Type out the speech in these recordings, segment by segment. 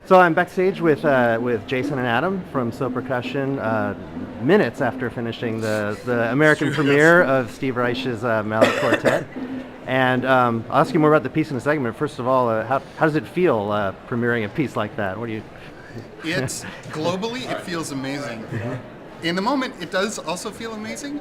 So I'm backstage with Jason and Adam from So Percussion, minutes after finishing the American premiere of Steve Reich's Mallet Quartet. And I'll ask you more about the piece in a second, but first of all, how does it feel premiering a piece like that? What do you... It's globally, it feels amazing. In the moment, it does also feel amazing.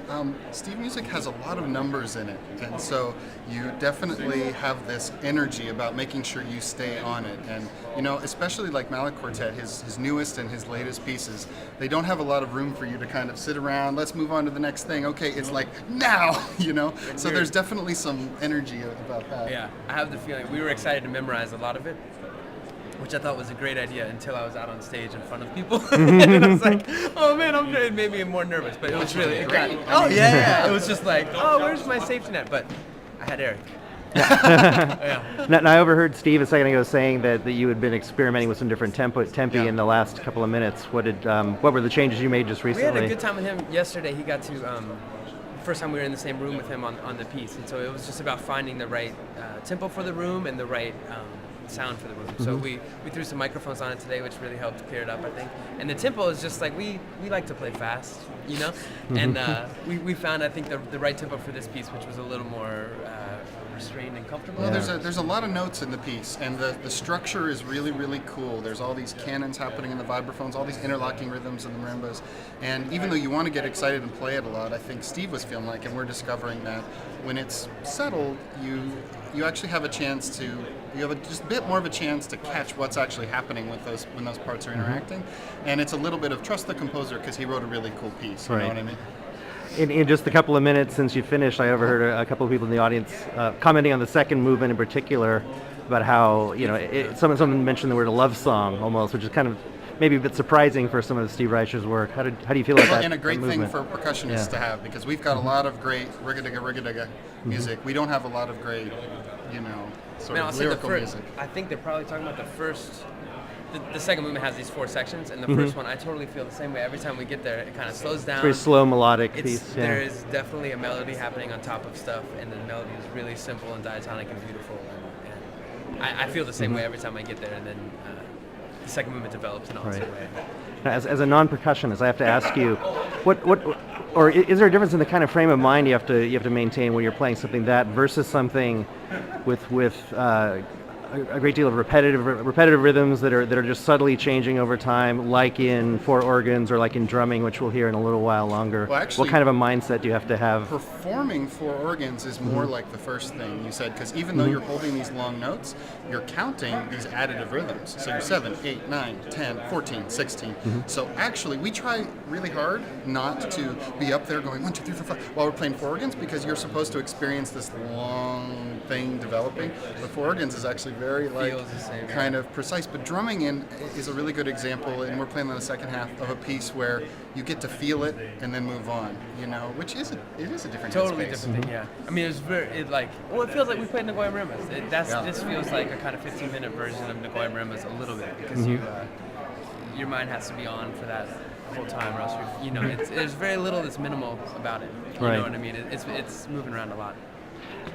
Steve music has a lot of numbers in it, and so you definitely have this energy about making sure you stay on it. And you know, especially like Mallet Quartet, his newest and his latest pieces, they don't have a lot of room for you to kind of sit around. Let's move on to the next thing. Okay, it's like now, you know. So there's definitely some energy about that. Yeah, I have the feeling we were excited to memorize a lot of it, which I thought was a great idea until I was out on stage in front of people. And I was like, oh man, it made me more nervous, but it was really great. Oh yeah, it was just like, oh, where's my safety net? But I had Eric. Yeah. Now, I overheard Steve a second ago saying that you had been experimenting with some different tempi in the last couple of minutes. What were the changes you made just recently? We had a good time with him yesterday. He got to, first time we were in the same room with him on the piece, and so it was just about finding the right tempo for the room and the right sound for the room. So we threw some microphones on it today, which really helped clear it up, I think. And the tempo is just like, we like to play fast, you know? And we found, I think, the right tempo for this piece, which was a little more restrained and comfortable. Well, there's a lot of notes in the piece, and the structure is really, really cool. There's all these cannons happening in the vibraphones, all these interlocking rhythms in the marimbas. And even though you want to get excited and play it a lot, I think Steve was feeling like, and we're discovering that when it's settled, you actually have a chance to, you have just a bit more of a chance to catch what's actually happening with those when those parts are interacting. And it's a little bit of trust the composer because he wrote a really cool piece. You know what I mean? In just a couple of minutes since you finished, I overheard a couple of people in the audience commenting on the second movement in particular about how, you know, someone mentioned the word a love song almost, which is kind of maybe a bit surprising for some of Steve Reich's work. How do you feel about that? And a great thing for percussionists to have, because we've got a lot of great rigga-digga music. We don't have a lot of great, you know, sort of lyrical music. I think they're probably talking about the first. The second movement has these 4 sections, and the first one, I totally feel the same way. Every time we get there, it kind of slows down. It's very slow, melodic piece. There is definitely a melody happening on top of stuff, and the melody is really simple and diatonic and beautiful. And I feel the same way every time I get there, and then the second movement develops in a awesome way. Now, as a non-percussionist, I have to ask you, or is there a difference in the kind of frame of mind you have to maintain when you're playing something that versus something with a great deal of repetitive rhythms that are just subtly changing over time, like in 4 organs or like in drumming, which we'll hear in a little while longer? Well, actually, what kind of a mindset do you have to have? Performing 4 organs is more like the first thing you said, because even though you're holding these long notes, you're counting these additive rhythms. So you're 7, 8, 9, 10, 14, 16. So actually, we try really hard not to be up there going 1, 2, 3, 4, 5 while we're playing 4 organs, because you're supposed to experience this long thing developing. But 4 organs is actually very kind of precise, but drumming is a really good example, and we're playing on the second half of a piece where you get to feel it and then move on, you know, which is a different totally headspace. Different thing. Yeah, I mean, it feels like we played Nagoya Marimbas. This feels like a kind of 15-minute version of Nagoya Marimbas a little bit, because your mind has to be on for that whole time, or else there's very little that's minimal about it. You know what I mean? It's moving around a lot.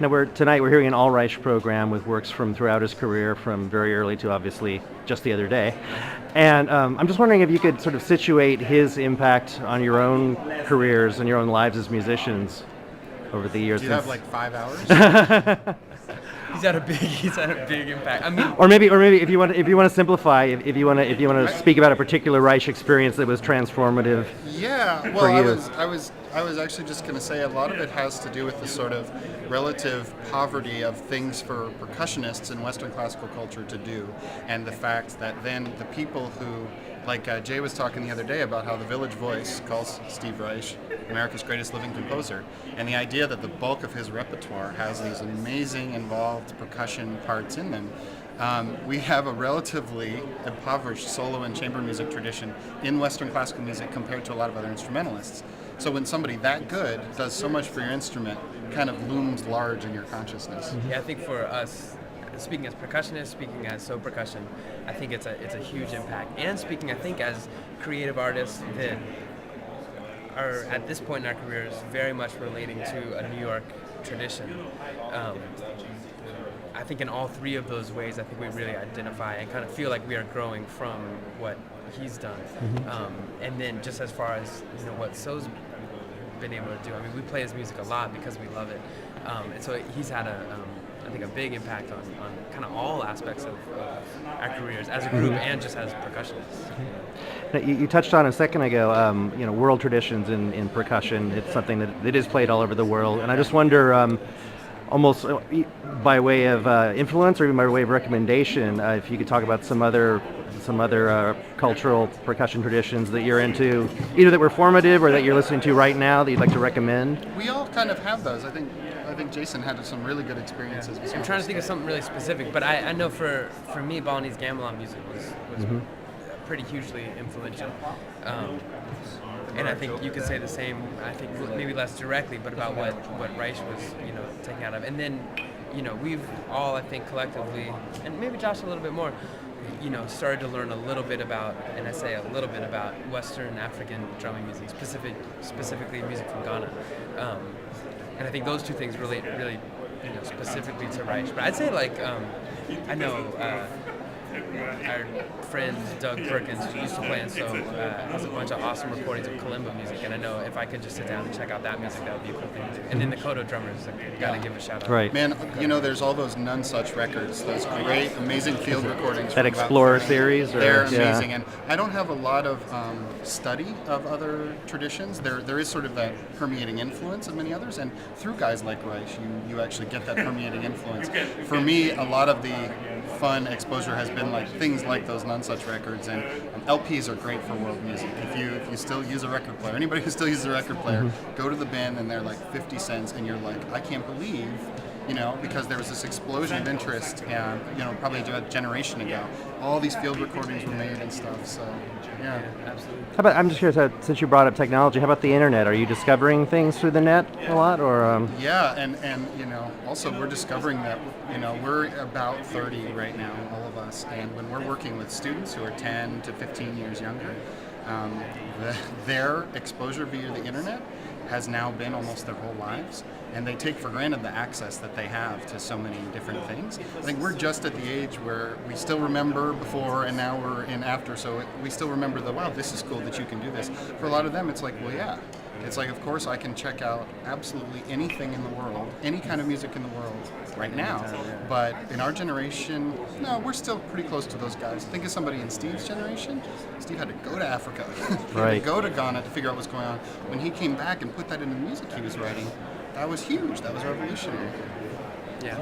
Now tonight we're hearing an all Reich program with works from throughout his career, from very early to obviously just the other day. And I'm just wondering if you could sort of situate his impact on your own careers and your own lives as musicians over the years. Do you have like 5 hours? He's had a big impact. I mean, or maybe if you want to simplify, if you want to speak about a particular Reich experience that was transformative. Yeah, well, I was actually just going to say a lot of it has to do with the sort of relative poverty of things for percussionists in Western classical culture to do, and the fact that then the people who, like Jay was talking the other day about how the Village Voice calls Steve Reich America's greatest living composer, and the idea that the bulk of his repertoire has these amazing involved percussion parts in them. We have a relatively impoverished solo and chamber music tradition in Western classical music compared to a lot of other instrumentalists. So when somebody that good does so much for your instrument, it kind of looms large in your consciousness. Yeah, I think for us, speaking as percussionists, speaking as So Percussion, I think it's a huge impact. And speaking, I think, as creative artists that are at this point in our careers very much relating to a New York tradition. I think in all three of those ways, I think we really identify and kind of feel like we are growing from what he's done. And then just as far as what So's been able to do, I mean, we play his music a lot because we love it, and so he's had I think a big impact on kind of all aspects of our careers as a group and just as percussionists. Now, you touched on a second ago, world traditions in percussion. It's something that is played all over the world, and I just wonder, almost by way of influence or even by way of recommendation, if you could talk about some other cultural percussion traditions that you're into, either that were formative or that you're listening to right now that you'd like to recommend. We all kind of have those. I think Jason had some really good experiences. Yeah. I'm trying to think of something really specific, but I know for me, Balinese gamelan music was pretty hugely influential. And I think you could say the same, I think maybe less directly, but about what Reich was, taking out of. And then, we've all, I think, collectively, and maybe Josh a little bit more, started to learn a little bit about, and I say a little bit about, Western African drumming music, specifically music from Ghana. And I think those two things really, specifically to Reich. But I'd say I know our friend Doug Perkins, who used to play in So, has a bunch of awesome recordings of kalimba music, and I know if I could just sit down and check out that music, that would be a cool thing to do. And then the Kodo drummers, gotta give a shout out. Right. Man, there's all those None Such records, those great, amazing field recordings. That Explorer series? They're amazing, and I don't have a lot of study of other traditions. There is sort of that permeating influence of many others, and through guys like Reich, you actually get that permeating influence. For me, a lot of the fun exposure has been things like those None Such records, and LPs are great for world music. If you still use a record player, anybody who still uses a record player, go to the bin and they're 50 cents, and you're like, I can't believe, because there was this explosion of interest, probably a generation ago. All these field recordings were made and stuff. So yeah, absolutely. How about, I'm just curious, since you brought up technology, how about the internet? Are you discovering things through the net a lot, or? Yeah, and also we're discovering that we're about 30 right now, all of us, and when we're working with students who are 10 to 15 years younger, their exposure via the internet has now been almost their whole lives, and they take for granted the access that they have to so many different things. I think we're just at the age where we still remember before, and now we're in after, so we still remember wow, this is cool that you can do this. For a lot of them, it's well, yeah. It's of course I can check out absolutely anything in the world, any kind of music in the world right now. But in our generation, no, we're still pretty close to those guys. Think of somebody in Steve's generation. Steve had to go to Africa, he had to go to Ghana to figure out what's going on. When he came back and put that into the music he was writing, that was huge. That was revolutionary. Yeah.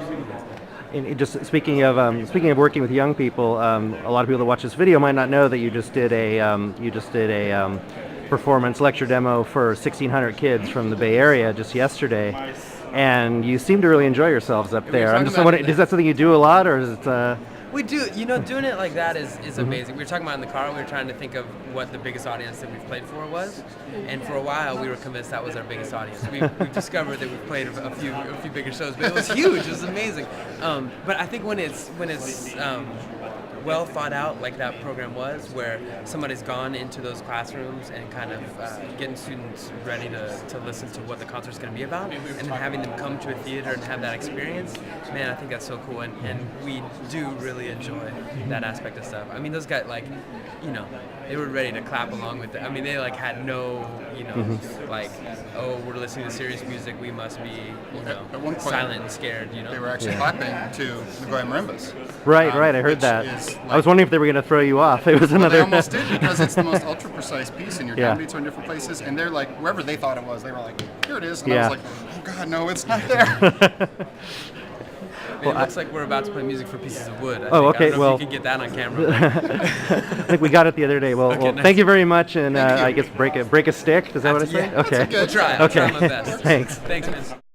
And just speaking of working with young people, a lot of people that watch this video might not know that you just did a performance lecture demo for 1,600 kids from the Bay Area just yesterday, and you seem to really enjoy yourselves up there. I'm just wondering, is that something you do a lot, or is it? We do. Doing it like that is amazing. We were talking about in the car. We were trying to think of what the biggest audience that we've played for was, and for a while we were convinced that was our biggest audience. We've discovered that we've played a few bigger shows, but it was huge. It was amazing. But I think when it's well thought out like that program was, where somebody's gone into those classrooms and kind of getting students ready to listen to what the concert's going to be about, and then having them come to a theater and have that experience, man, I think that's so cool, and we do really enjoy that aspect of stuff. I mean, those guys, they were ready to clap along with it. I mean, they had no, oh, we're listening to serious music, we must be, at one point, silent and scared, They were actually clapping to Nagoya Marimbas. Right, I heard that. I was wondering if they were going to throw you off. It was another. They almost did, because it's the most ultra precise piece, and your downbeats are in different places, and they're wherever they thought it was, they were here it is, and I was oh God, no, it's not there. It looks like we're about to play music for Pieces of Wood. Okay. I don't know if you can get that on camera. I think we got it the other day. Well, Okay, nice. Thank you very much, and I guess break a stick. Is that what I say? Yeah, okay. We'll try. I'll try my Okay. best. Thanks. Thanks, man.